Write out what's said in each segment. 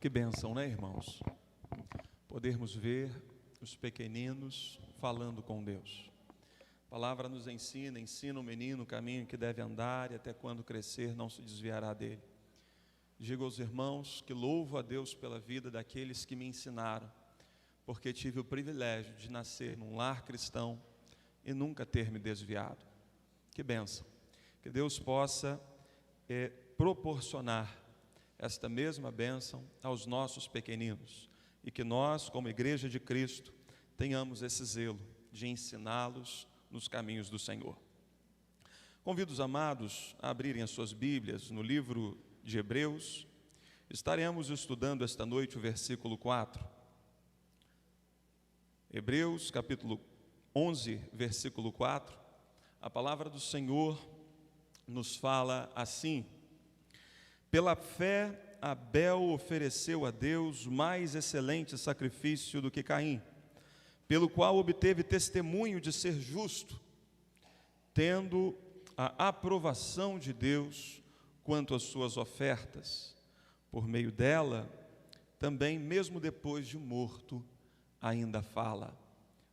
Que bênção, né, irmãos? Podermos ver os pequeninos falando com Deus. A palavra nos ensina o menino o caminho que deve andar e até quando crescer não se desviará dele. Digo aos irmãos que louvo a Deus pela vida daqueles que me ensinaram, porque tive o privilégio de nascer num lar cristão e nunca ter me desviado. Que bênção! Que Deus possa proporcionar esta mesma bênção aos nossos pequeninos e que nós, como Igreja de Cristo, tenhamos esse zelo de ensiná-los nos caminhos do Senhor. Convido os amados a abrirem as suas Bíblias no livro de Hebreus. Estaremos estudando esta noite o versículo 4. Hebreus, capítulo 11, versículo 4. A palavra do Senhor nos fala assim: pela fé, Abel ofereceu a Deus mais excelente sacrifício do que Caim, pelo qual obteve testemunho de ser justo, tendo a aprovação de Deus quanto às suas ofertas. Por meio dela, também, mesmo depois de morto, ainda fala.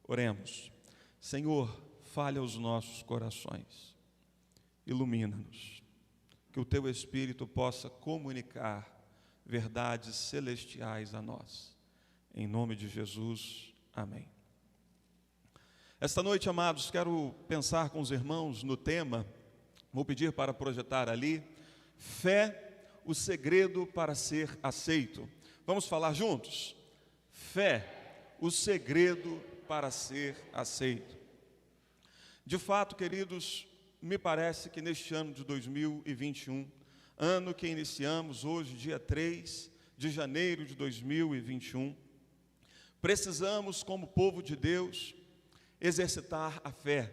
Oremos. Senhor, fale aos nossos corações, ilumina-nos, que o Teu Espírito possa comunicar verdades celestiais a nós. Em nome de Jesus, amém. Esta noite, amados, quero pensar com os irmãos no tema, vou pedir para projetar ali, fé, o segredo para ser aceito. Vamos falar juntos? Fé, o segredo para ser aceito. De fato, queridos, me parece que neste ano de 2021, ano que iniciamos hoje, dia 3 de janeiro de 2021, precisamos, como povo de Deus, exercitar a fé,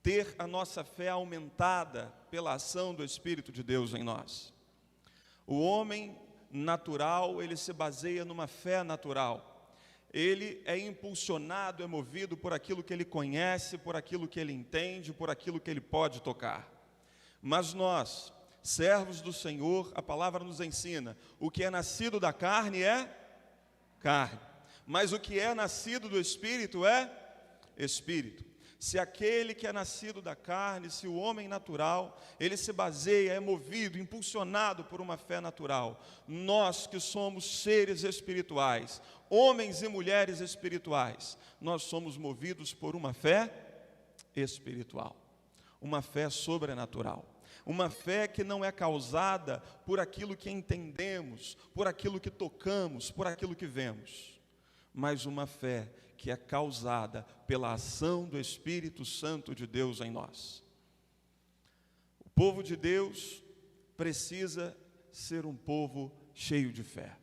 ter a nossa fé aumentada pela ação do Espírito de Deus em nós. O homem natural, ele se baseia numa fé natural. Ele é impulsionado, é movido por aquilo que ele conhece, por aquilo que ele entende, por aquilo que ele pode tocar. Mas nós, servos do Senhor, a palavra nos ensina, o que é nascido da carne é carne, mas o que é nascido do Espírito é Espírito. Se aquele que é nascido da carne, se o homem natural, ele se baseia, é movido, impulsionado por uma fé natural, nós que somos seres espirituais, homens e mulheres espirituais, nós somos movidos por uma fé espiritual, uma fé sobrenatural, uma fé que não é causada por aquilo que entendemos, por aquilo que tocamos, por aquilo que vemos, mas uma fé que é causada pela ação do Espírito Santo de Deus em nós. O povo de Deus precisa ser um povo cheio de fé,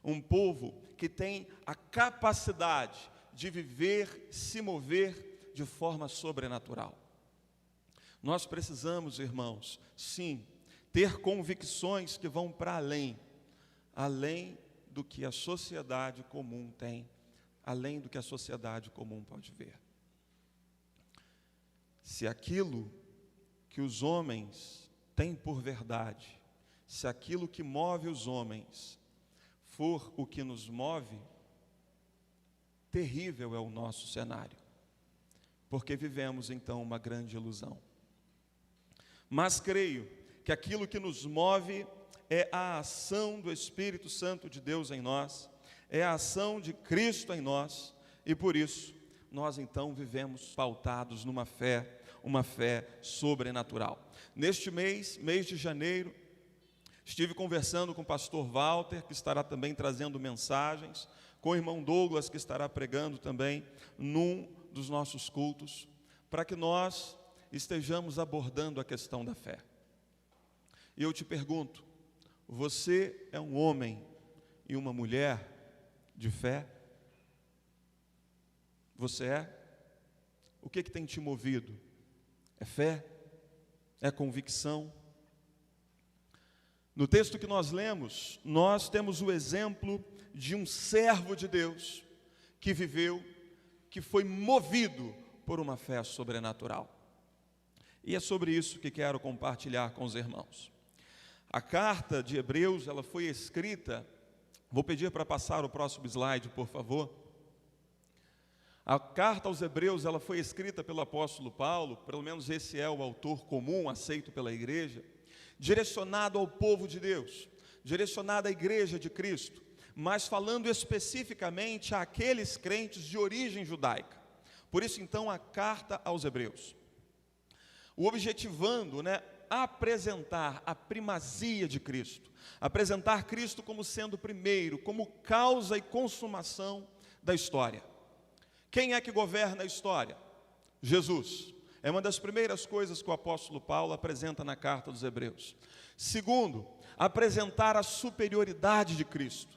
um povo que tem a capacidade de viver, se mover de forma sobrenatural. Nós precisamos, irmãos, sim, ter convicções que vão para além do que a sociedade comum tem, além do que a sociedade comum pode ver. Se aquilo que os homens têm por verdade, se aquilo que move os homens for o que nos move, terrível é o nosso cenário, porque vivemos então uma grande ilusão. Mas creio que aquilo que nos move é a ação do Espírito Santo de Deus em nós, é a ação de Cristo em nós, e por isso nós então vivemos pautados numa fé, uma fé sobrenatural. Neste mês de janeiro, estive conversando com o pastor Walter, que estará também trazendo mensagens, com o irmão Douglas, que estará pregando também num dos nossos cultos, para que nós estejamos abordando a questão da fé. E eu te pergunto, você é um homem e uma mulher de fé? Você é? O que tem te movido? É fé? É convicção? No texto que nós lemos, nós temos o exemplo de um servo de Deus que viveu, que foi movido por uma fé sobrenatural. E é sobre isso que quero compartilhar com os irmãos. A carta de Hebreus, ela foi escrita Vou pedir para passar o próximo slide, por favor. A carta aos Hebreus, ela foi escrita pelo apóstolo Paulo, pelo menos esse é o autor comum, aceito pela igreja, direcionado ao povo de Deus, direcionado à igreja de Cristo, mas falando especificamente àqueles crentes de origem judaica. Por isso, então, a carta aos Hebreus. O objetivando, apresentar a primazia de Cristo, apresentar Cristo como sendo primeiro, como causa e consumação da história. Quem é que governa a história? Jesus. É uma das primeiras coisas que o apóstolo Paulo apresenta na carta dos Hebreus. Segundo, apresentar a superioridade de Cristo.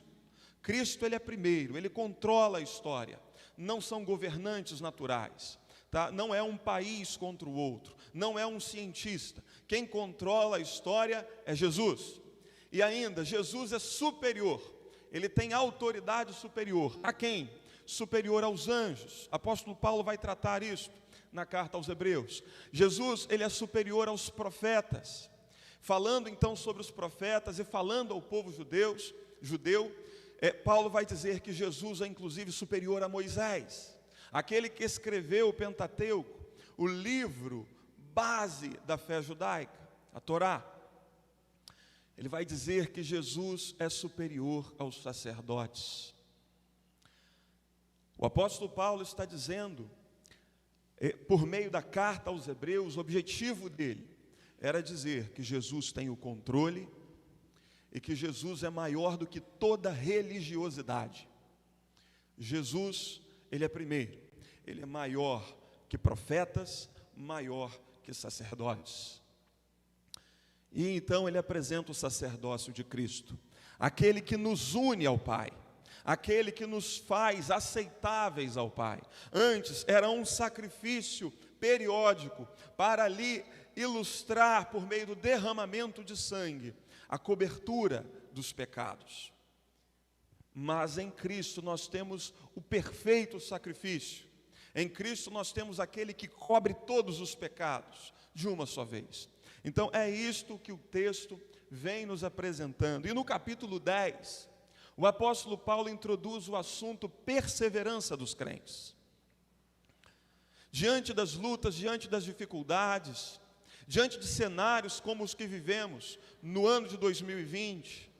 Cristo, ele é primeiro, ele controla a história. Não são governantes naturais, tá? Não é um país contra o outro, não é um cientista. Quem controla a história é Jesus. E ainda, Jesus é superior, ele tem autoridade superior. A quem? Superior aos anjos. Apóstolo Paulo vai tratar isso na carta aos Hebreus. Jesus, ele é superior aos profetas. Falando então sobre os profetas e falando ao povo judeu, Paulo vai dizer que Jesus é inclusive superior a Moisés, aquele que escreveu o Pentateuco, o livro base da fé judaica, a Torá. Ele vai dizer que Jesus é superior aos sacerdotes. O apóstolo Paulo está dizendo, por meio da carta aos Hebreus, o objetivo dele era dizer que Jesus tem o controle e que Jesus é maior do que toda religiosidade. Jesus, ele é primeiro, ele é maior que profetas, maior que sacerdotes. E então ele apresenta o sacerdócio de Cristo, aquele que nos une ao Pai, aquele que nos faz aceitáveis ao Pai. Antes era um sacrifício periódico para ali ilustrar, por meio do derramamento de sangue, a cobertura dos pecados. Mas em Cristo nós temos o perfeito sacrifício. Em Cristo nós temos aquele que cobre todos os pecados de uma só vez. Então é isto que o texto vem nos apresentando. E no capítulo 10, o apóstolo Paulo introduz o assunto perseverança dos crentes. Diante das lutas, diante das dificuldades, diante de cenários como os que vivemos no ano de 2020,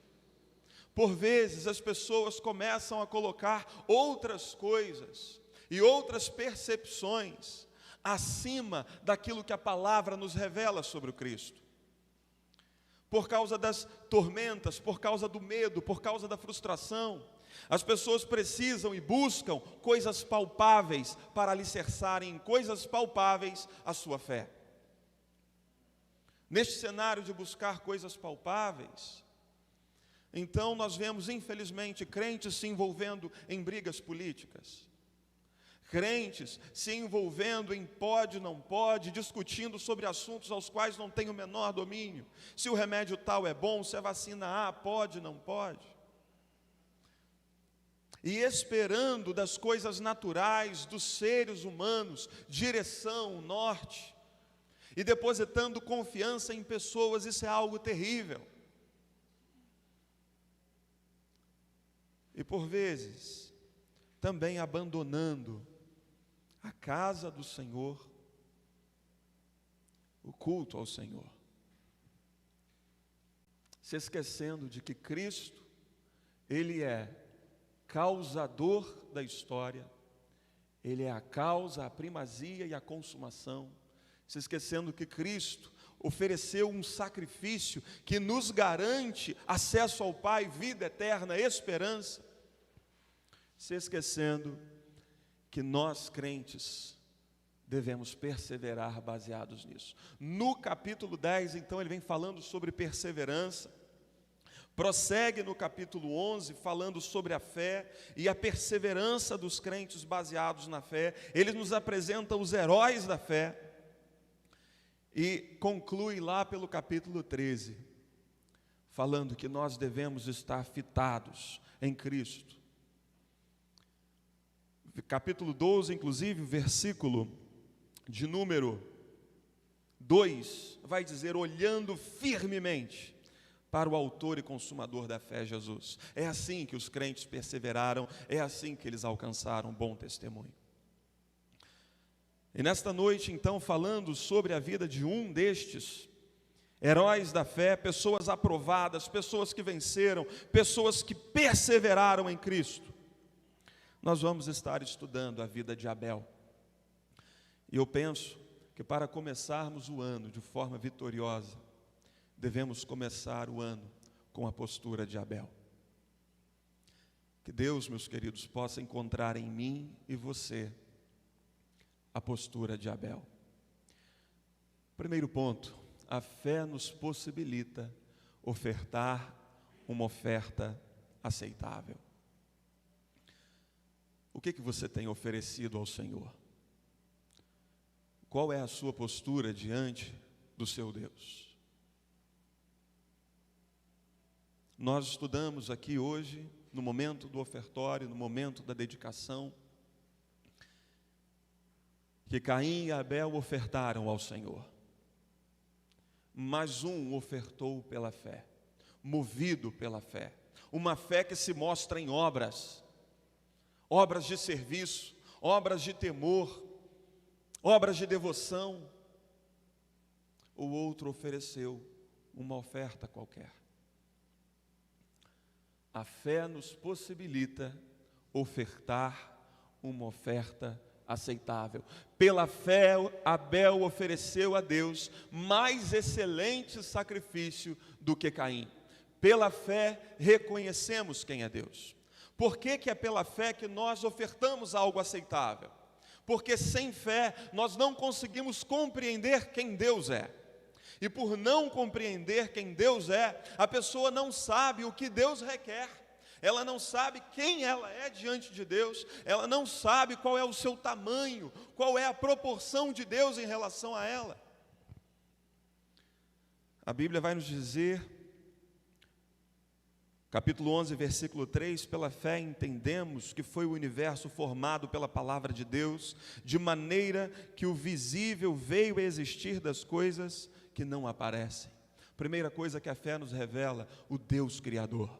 por vezes as pessoas começam a colocar outras coisas e outras percepções acima daquilo que a palavra nos revela sobre o Cristo. Por causa das tormentas, por causa do medo, por causa da frustração, as pessoas precisam e buscam coisas palpáveis para alicerçarem em coisas palpáveis a sua fé. Neste cenário de buscar coisas palpáveis, então nós vemos, infelizmente, crentes se envolvendo em brigas políticas, crentes se envolvendo em pode, não pode, discutindo sobre assuntos aos quais não tem o menor domínio, se o remédio tal é bom, se a vacina A pode, não pode, e esperando das coisas naturais, dos seres humanos, direção, norte, e depositando confiança em pessoas. Isso é algo terrível. E por vezes, também abandonando a casa do Senhor, o culto ao Senhor, se esquecendo de que Cristo, Ele é causador da história, Ele é a causa, a primazia e a consumação, se esquecendo que Cristo ofereceu um sacrifício que nos garante acesso ao Pai, vida eterna, esperança, se esquecendo que nós crentes devemos perseverar baseados nisso. No capítulo 10, então, ele vem falando sobre perseverança, prossegue no capítulo 11, falando sobre a fé e a perseverança dos crentes baseados na fé. Ele nos apresenta os heróis da fé, e conclui lá pelo capítulo 13, falando que nós devemos estar fitados em Cristo. Capítulo 12, inclusive, versículo de número 2, vai dizer: olhando firmemente para o autor e consumador da fé, Jesus. É assim que os crentes perseveraram, é assim que eles alcançaram um bom testemunho. E nesta noite, então, falando sobre a vida de um destes heróis da fé, pessoas aprovadas, pessoas que venceram, pessoas que perseveraram em Cristo, nós vamos estar estudando a vida de Abel. E eu penso que para começarmos o ano de forma vitoriosa, devemos começar o ano com a postura de Abel. Que Deus, meus queridos, possa encontrar em mim e você a postura de Abel. Primeiro ponto, a fé nos possibilita ofertar uma oferta aceitável. O que você tem oferecido ao Senhor? Qual é a sua postura diante do seu Deus? Nós estudamos aqui hoje, no momento do ofertório, no momento da dedicação, que Caim e Abel ofertaram ao Senhor. Mas um ofertou pela fé, movido pela fé. Uma fé que se mostra em obras, obras de serviço, obras de temor, obras de devoção. O outro ofereceu uma oferta qualquer. A fé nos possibilita ofertar uma oferta aceitável. Pela fé, Abel ofereceu a Deus mais excelente sacrifício do que Caim. Pela fé, reconhecemos quem é Deus. Por que é pela fé que nós ofertamos algo aceitável? Porque sem fé, nós não conseguimos compreender quem Deus é. E por não compreender quem Deus é, a pessoa não sabe o que Deus requer. Ela não sabe quem ela é diante de Deus, ela não sabe qual é o seu tamanho, qual é a proporção de Deus em relação a ela. A Bíblia vai nos dizer, capítulo 11, versículo 3, pela fé entendemos que foi o universo formado pela palavra de Deus, de maneira que o visível veio a existir das coisas que não aparecem. Primeira coisa que a fé nos revela, o Deus Criador.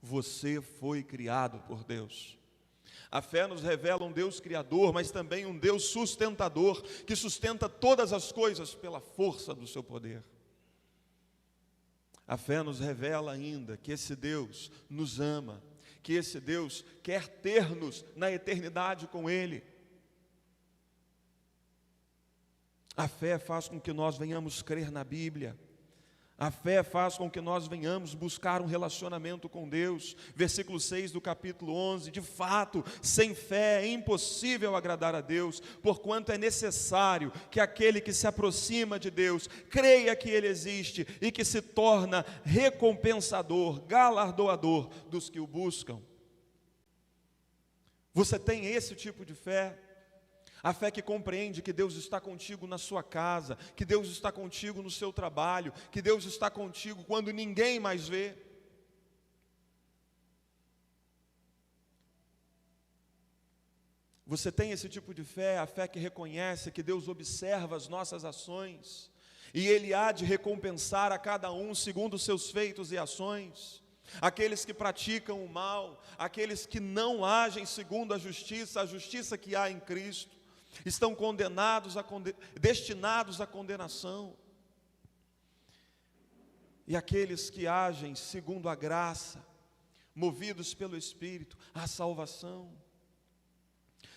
Você foi criado por Deus. A fé nos revela um Deus Criador, mas também um Deus sustentador, que sustenta todas as coisas pela força do seu poder. A fé nos revela ainda que esse Deus nos ama, que esse Deus quer ter-nos na eternidade com Ele. A fé faz com que nós venhamos crer na Bíblia. A fé faz com que nós venhamos buscar um relacionamento com Deus. Versículo 6 do capítulo 11, de fato, sem fé é impossível agradar a Deus, porquanto é necessário que aquele que se aproxima de Deus, creia que Ele existe e que se torna recompensador, galardoador dos que o buscam. Você tem esse tipo de fé? A fé que compreende que Deus está contigo na sua casa, que Deus está contigo no seu trabalho, que Deus está contigo quando ninguém mais vê. Você tem esse tipo de fé, a fé que reconhece que Deus observa as nossas ações e Ele há de recompensar a cada um segundo os seus feitos e ações. Aqueles que praticam o mal, aqueles que não agem segundo a justiça que há em Cristo, estão destinados à condenação. E aqueles que agem segundo a graça, movidos pelo Espírito, à salvação.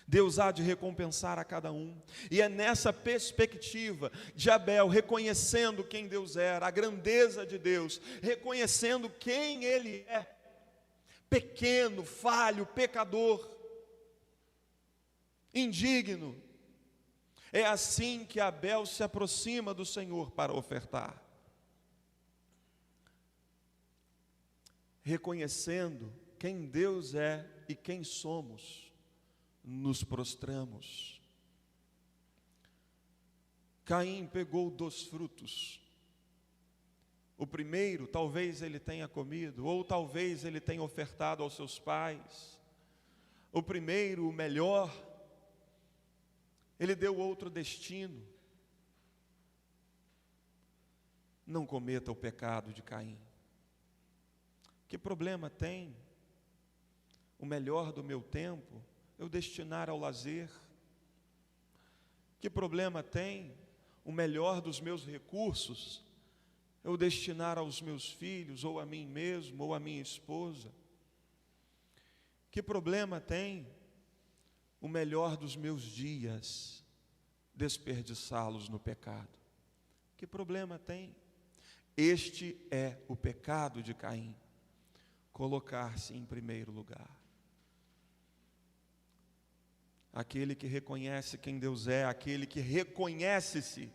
Deus há de recompensar a cada um. E é nessa perspectiva de Abel, reconhecendo quem Deus era, a grandeza de Deus, reconhecendo quem Ele é, pequeno, falho, pecador, indigno. É assim que Abel se aproxima do Senhor para ofertar. Reconhecendo quem Deus é e quem somos, nos prostramos. Caim pegou 2 frutos. O primeiro, talvez ele tenha comido, ou talvez ele tenha ofertado aos seus pais. O primeiro, o melhor, ele deu outro destino. Não cometa o pecado de Caim. Que problema tem o melhor do meu tempo eu destinar ao lazer? Que problema tem o melhor dos meus recursos eu destinar aos meus filhos, ou a mim mesmo, ou a minha esposa? Que problema tem o melhor dos meus dias desperdiçá-los no pecado? Que problema tem? Este é o pecado de Caim, colocar-se em primeiro lugar. Aquele que reconhece quem Deus é, aquele que reconhece-se,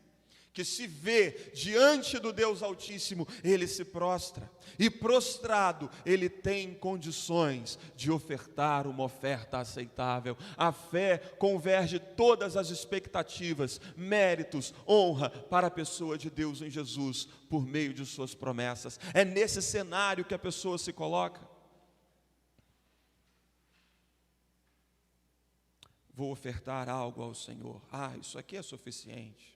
que se vê diante do Deus Altíssimo, ele se prostra, e prostrado ele tem condições de ofertar uma oferta aceitável. A fé converge todas as expectativas, méritos, honra para a pessoa de Deus em Jesus, por meio de suas promessas. É nesse cenário que a pessoa se coloca. Vou ofertar algo ao Senhor. Isso aqui é suficiente.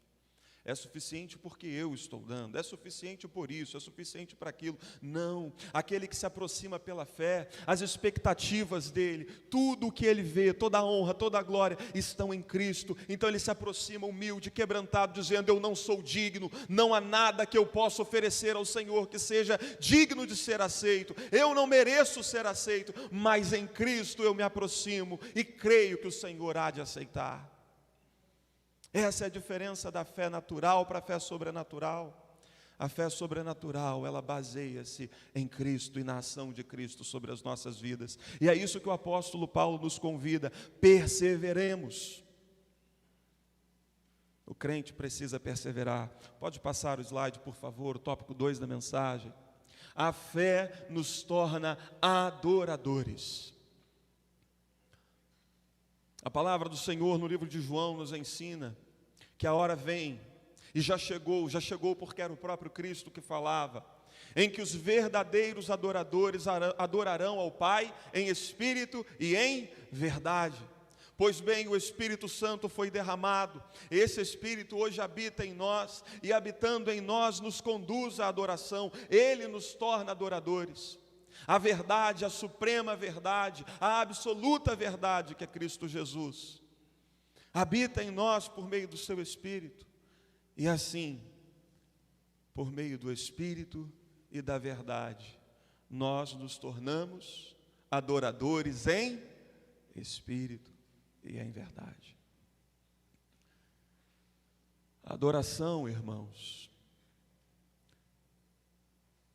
É suficiente porque eu estou dando, é suficiente por isso, é suficiente para aquilo. Não, aquele que se aproxima pela fé, as expectativas dele, tudo o que ele vê, toda a honra, toda a glória, estão em Cristo. Então ele se aproxima humilde, quebrantado, dizendo: eu não sou digno, não há nada que eu possa oferecer ao Senhor que seja digno de ser aceito, eu não mereço ser aceito, mas em Cristo eu me aproximo e creio que o Senhor há de aceitar. Essa é a diferença da fé natural para a fé sobrenatural. A fé sobrenatural, ela baseia-se em Cristo e na ação de Cristo sobre as nossas vidas. E é isso que o apóstolo Paulo nos convida: perseveremos. O crente precisa perseverar. Pode passar o slide, por favor, o tópico 2 da mensagem. A fé nos torna adoradores. A palavra do Senhor no livro de João nos ensina que a hora vem, e já chegou porque era o próprio Cristo que falava, em que os verdadeiros adoradores adorarão ao Pai em espírito e em verdade. Pois bem, o Espírito Santo foi derramado, esse Espírito hoje habita em nós, e habitando em nós nos conduz à adoração, ele nos torna adoradores. A verdade, a suprema verdade, a absoluta verdade que é Cristo Jesus, habita em nós por meio do seu Espírito, e assim, por meio do Espírito e da verdade, nós nos tornamos adoradores em Espírito e em verdade. Adoração, irmãos,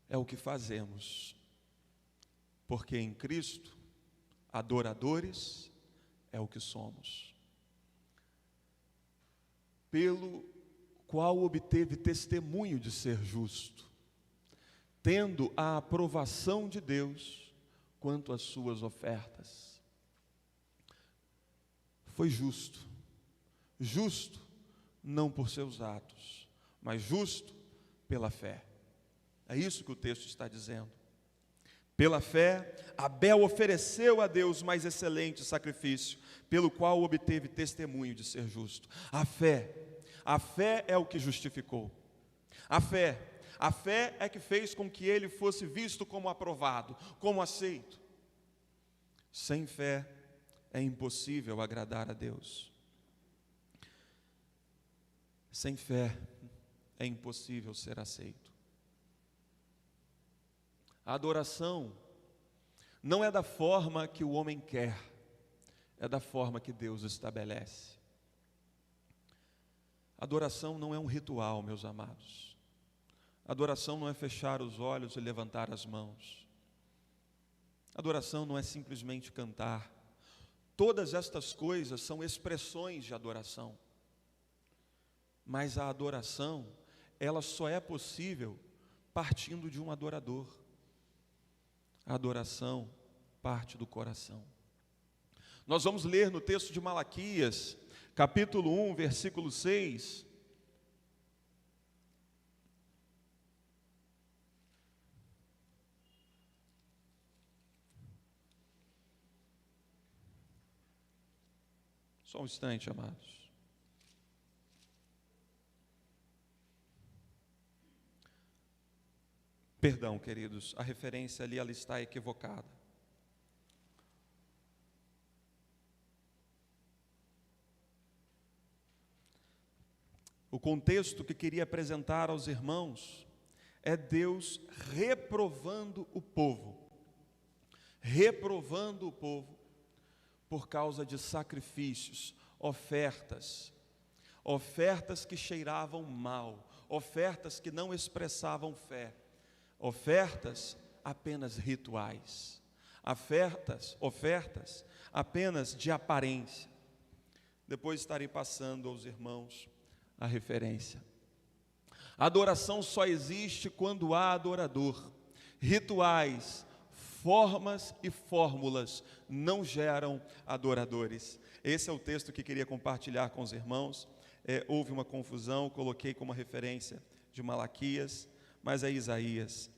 é o que fazemos, porque em Cristo, adoradores é o que somos. Pelo qual obteve testemunho de ser justo, tendo a aprovação de Deus quanto às suas ofertas. Foi justo, justo não por seus atos, mas justo pela fé. É isso que o texto está dizendo. Pela fé, Abel ofereceu a Deus mais excelente sacrifício, pelo qual obteve testemunho de ser justo. A fé é o que justificou. A fé é que fez com que ele fosse visto como aprovado, como aceito. Sem fé é impossível agradar a Deus. Sem fé é impossível ser aceito. A adoração não é da forma que o homem quer, é da forma que Deus estabelece. Adoração não é um ritual, meus amados. Adoração não é fechar os olhos e levantar as mãos. Adoração não é simplesmente cantar. Todas estas coisas são expressões de adoração. Mas a adoração, ela só é possível partindo de um adorador. A adoração parte do coração. Nós vamos ler no texto de Malaquias, capítulo 1, versículo 6. Só um instante, amados. Perdão, queridos, a referência ali ela está equivocada. O contexto que queria apresentar aos irmãos é Deus reprovando o povo por causa de sacrifícios, ofertas que cheiravam mal, ofertas que não expressavam fé, ofertas apenas rituais, ofertas apenas de aparência. Depois estarei passando aos irmãos a referência. A adoração só existe quando há adorador. Rituais, formas e fórmulas não geram adoradores. Esse é o texto que queria compartilhar com os irmãos. Houve uma confusão, coloquei como referência de Malaquias, mas é Isaías.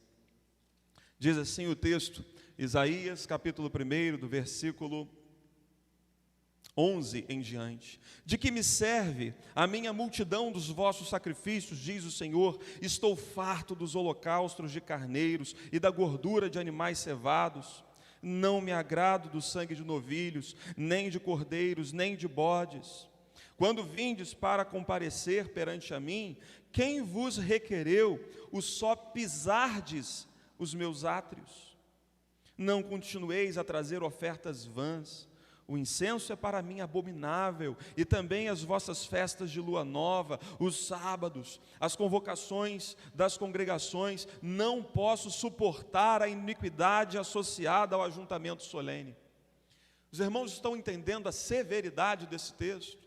Diz assim o texto, Isaías capítulo 1, do versículo 11 em diante: de que me serve a minha multidão dos vossos sacrifícios, diz o Senhor, estou farto dos holocaustos de carneiros e da gordura de animais cevados, não me agrado do sangue de novilhos, nem de cordeiros, nem de bodes. Quando vindes para comparecer perante a mim, quem vos requereu o só pisardes os meus átrios? Não continueis a trazer ofertas vãs. O incenso é para mim abominável, e também as vossas festas de lua nova, os sábados, as convocações das congregações. Não posso suportar a iniquidade associada ao ajuntamento solene. Os irmãos estão entendendo a severidade desse texto?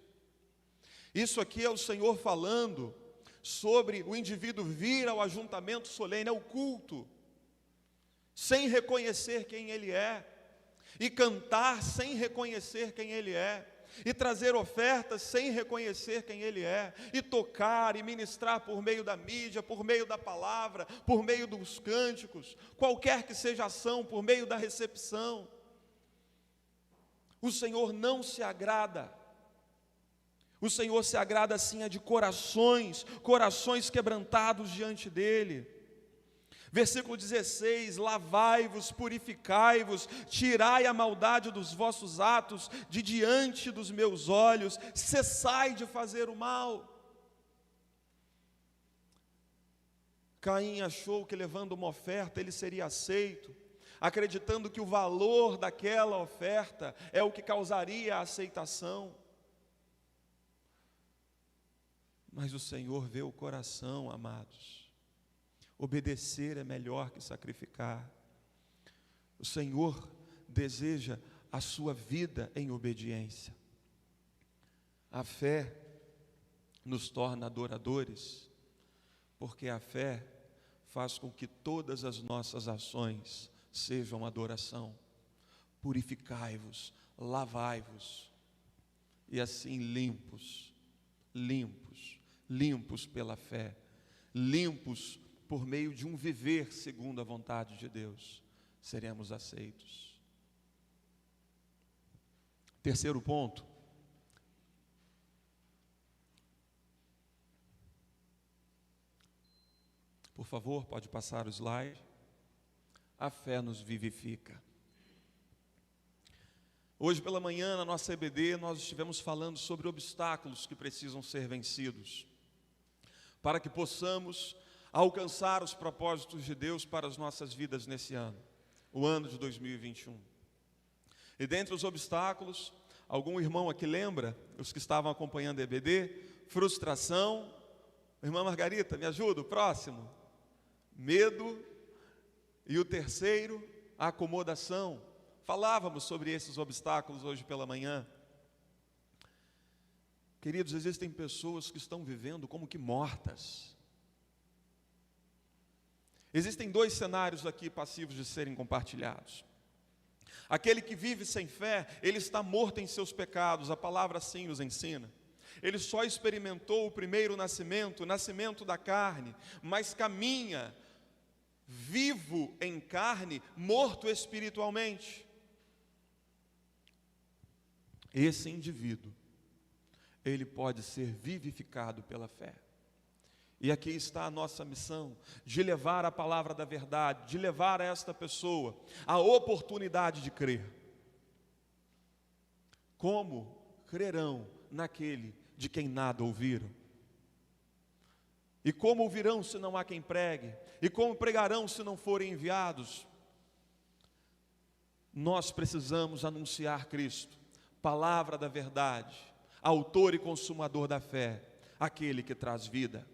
Isso aqui é o Senhor falando sobre o indivíduo vir ao ajuntamento solene, ao culto, sem reconhecer quem ele é, e cantar sem reconhecer quem ele é, e trazer ofertas sem reconhecer quem ele é, e tocar e ministrar por meio da mídia, por meio da palavra, por meio dos cânticos, qualquer que seja a ação, por meio da recepção. O Senhor não se agrada. O Senhor se agrada sim de corações quebrantados diante dEle. Versículo 16: lavai-vos, purificai-vos, tirai a maldade dos vossos atos de diante dos meus olhos, cessai de fazer o mal. Caim achou que levando uma oferta ele seria aceito, acreditando que o valor daquela oferta é o que causaria a aceitação. Mas o Senhor vê o coração, amados. Obedecer é melhor que sacrificar. O Senhor deseja a sua vida em obediência. A fé nos torna adoradores, porque a fé faz com que todas as nossas ações sejam adoração. Purificai-vos, lavai-vos, e assim limpos pela fé, limpos por meio de um viver segundo a vontade de Deus, seremos aceitos. Terceiro ponto. Por favor, pode passar o slide. A fé nos vivifica. Hoje pela manhã, na nossa EBD, nós estivemos falando sobre obstáculos que precisam ser vencidos, para que possamos alcançar os propósitos de Deus para as nossas vidas nesse ano, o ano de 2021. E dentre os obstáculos, algum irmão aqui lembra, os que estavam acompanhando a EBD, frustração. Irmã Margarita, me ajuda, o próximo. Medo. E o terceiro, a acomodação. Falávamos sobre esses obstáculos hoje pela manhã. Queridos, existem pessoas que estão vivendo como que mortas. Existem dois cenários aqui passivos de serem compartilhados. Aquele que vive sem fé, ele está morto em seus pecados, a palavra assim nos ensina. Ele só experimentou o primeiro nascimento, o nascimento da carne, mas caminha vivo em carne, morto espiritualmente. Esse indivíduo, ele pode ser vivificado pela fé. E aqui está a nossa missão, de levar a palavra da verdade, de levar a esta pessoa a oportunidade de crer. Como crerão naquele de quem nada ouviram? E como ouvirão se não há quem pregue? E como pregarão se não forem enviados? Nós precisamos anunciar Cristo, palavra da verdade, autor e consumador da fé, aquele que traz vida.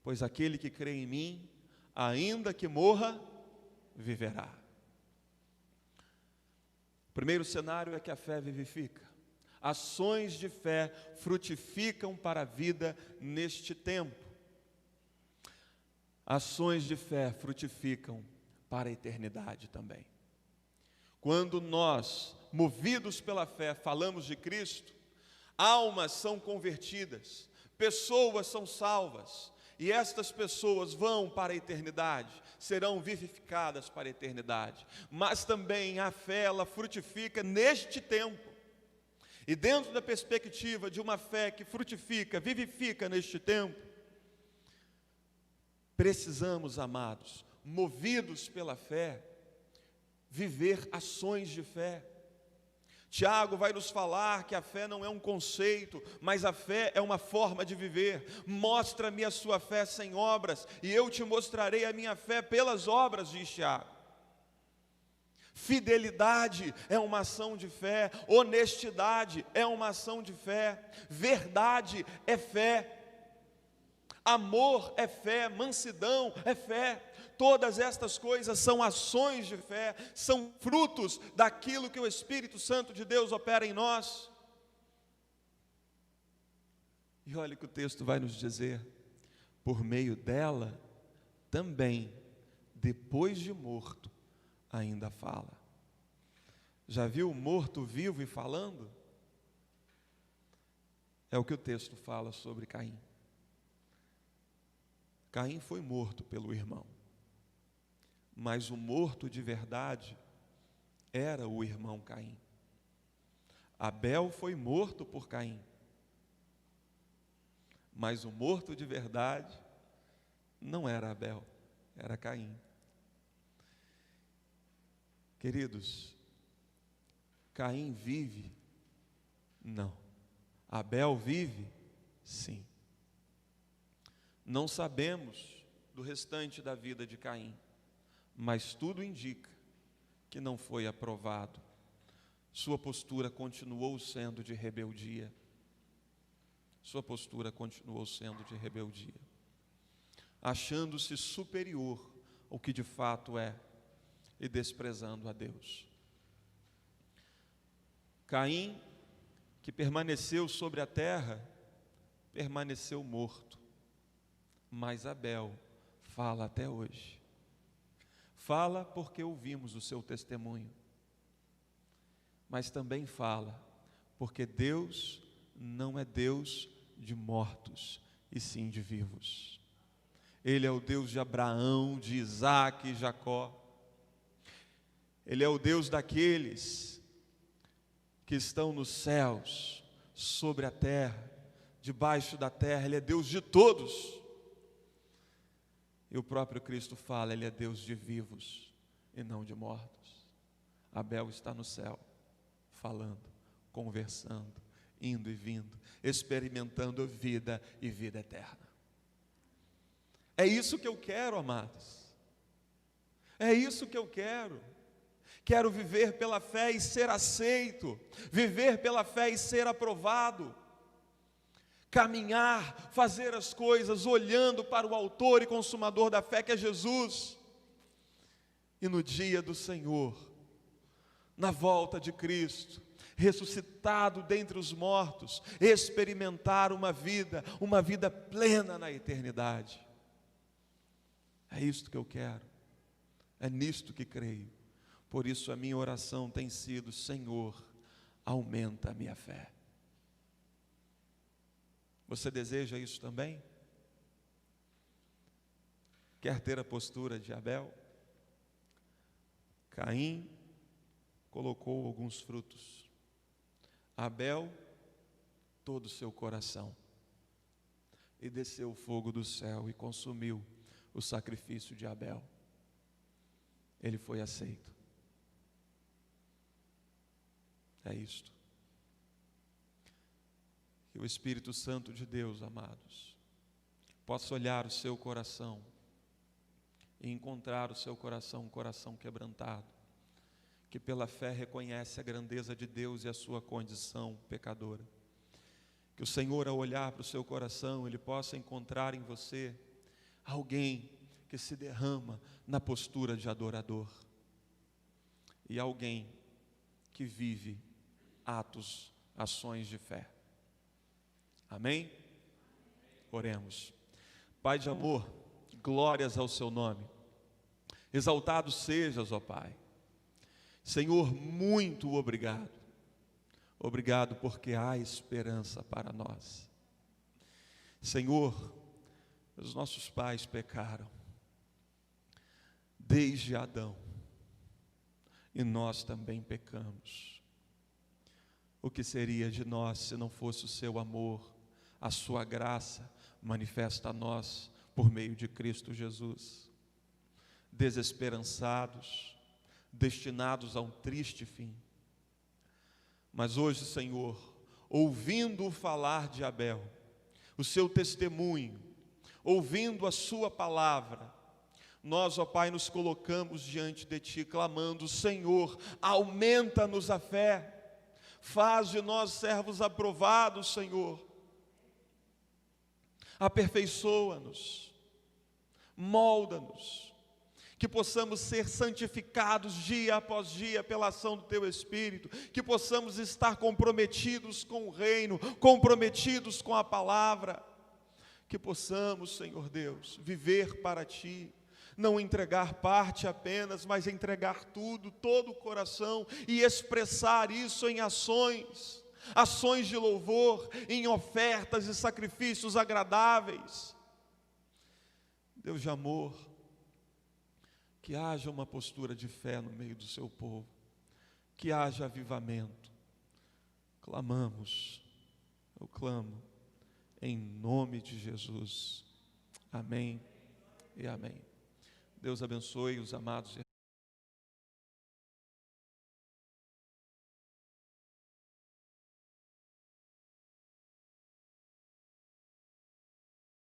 Pois aquele que crê em mim, ainda que morra, viverá. O primeiro cenário é que a fé vivifica. Ações de fé frutificam para a vida neste tempo. Ações de fé frutificam para a eternidade também. Quando nós, movidos pela fé, falamos de Cristo, almas são convertidas, pessoas são salvas, e estas pessoas vão para a eternidade, serão vivificadas para a eternidade. Mas também a fé, ela frutifica neste tempo. E dentro da perspectiva de uma fé que frutifica, vivifica neste tempo, precisamos, amados, movidos pela fé, viver ações de fé. Tiago vai nos falar que a fé não é um conceito, mas a fé é uma forma de viver. Mostra-me a sua fé sem obras, e eu te mostrarei a minha fé pelas obras, diz Tiago. Fidelidade é uma ação de fé, honestidade é uma ação de fé, verdade é fé, amor é fé, mansidão é fé. Todas estas coisas são ações de fé, são frutos daquilo que o Espírito Santo de Deus opera em nós. E olha o que o texto vai nos dizer: por meio dela, também, depois de morto, ainda fala. Já viu o morto vivo e falando? É o que o texto fala sobre Caim. Caim foi morto pelo irmão. Mas o morto de verdade era o irmão Caim. Abel foi morto por Caim. Mas o morto de verdade não era Abel, era Caim. Queridos, Caim vive? Não. Abel vive? Sim. Não sabemos do restante da vida de Caim, mas tudo indica que não foi aprovado. Sua postura continuou sendo de rebeldia. Sua postura continuou sendo de rebeldia, achando-se superior ao que de fato é e desprezando a Deus. Caim, que permaneceu sobre a terra, permaneceu morto, mas Abel fala até hoje. Fala porque ouvimos o seu testemunho, mas também fala porque Deus não é Deus de mortos, e sim de vivos. Ele é o Deus de Abraão, de Isaac e Jacó. Ele é o Deus daqueles que estão nos céus, sobre a terra, debaixo da terra. Ele é Deus de todos. E o próprio Cristo fala, Ele é Deus de vivos e não de mortos. Abel está no céu, falando, conversando, indo e vindo, experimentando vida e vida eterna. É isso que eu quero, amados. É isso que eu quero. Quero viver pela fé e ser aceito, viver pela fé e ser aprovado. Caminhar, fazer as coisas olhando para o autor e consumador da fé, que é Jesus. E no dia do Senhor, na volta de Cristo, ressuscitado dentre os mortos, experimentar uma vida plena na eternidade. É isto que eu quero, é nisto que creio. Por isso a minha oração tem sido: Senhor, aumenta a minha fé. Você deseja isso também? Quer ter a postura de Abel? Caim colocou alguns frutos. Abel, todo o seu coração. e desceu o fogo do céu e consumiu o sacrifício de Abel. Ele foi aceito. É isto. Que o Espírito Santo de Deus, amados, possa olhar o seu coração e encontrar o seu coração, um coração quebrantado, que pela fé reconhece a grandeza de Deus e a sua condição pecadora. Que o Senhor, ao olhar para o seu coração, Ele possa encontrar em você alguém que se derrama na postura de adorador e alguém que vive atos, ações de fé. Amém? Oremos. Pai de amor, glórias ao seu nome. Exaltado sejas, ó Pai. Senhor, muito obrigado. Obrigado porque há esperança para nós. Senhor, os nossos pais pecaram desde Adão e nós também pecamos. O que seria de nós se não fosse o seu amor, a sua graça manifesta a nós por meio de Cristo Jesus? Desesperançados, destinados a um triste fim. Mas hoje, Senhor, ouvindo falar de Abel, o seu testemunho, ouvindo a sua palavra, nós, ó Pai, nos colocamos diante de Ti, clamando: Senhor, aumenta-nos a fé, faz de nós servos aprovados, Senhor, aperfeiçoa-nos, molda-nos, que possamos ser santificados dia após dia pela ação do Teu Espírito, que possamos estar comprometidos com o reino, comprometidos com a palavra, que possamos, Senhor Deus, viver para Ti, não entregar parte apenas, mas entregar tudo, todo o coração, e expressar isso em ações, ações de louvor, em ofertas e sacrifícios agradáveis. Deus de amor, que haja uma postura de fé no meio do seu povo, que haja avivamento. Clamamos, eu clamo, em nome de Jesus. Amém e amém. Deus abençoe os amados irmãos.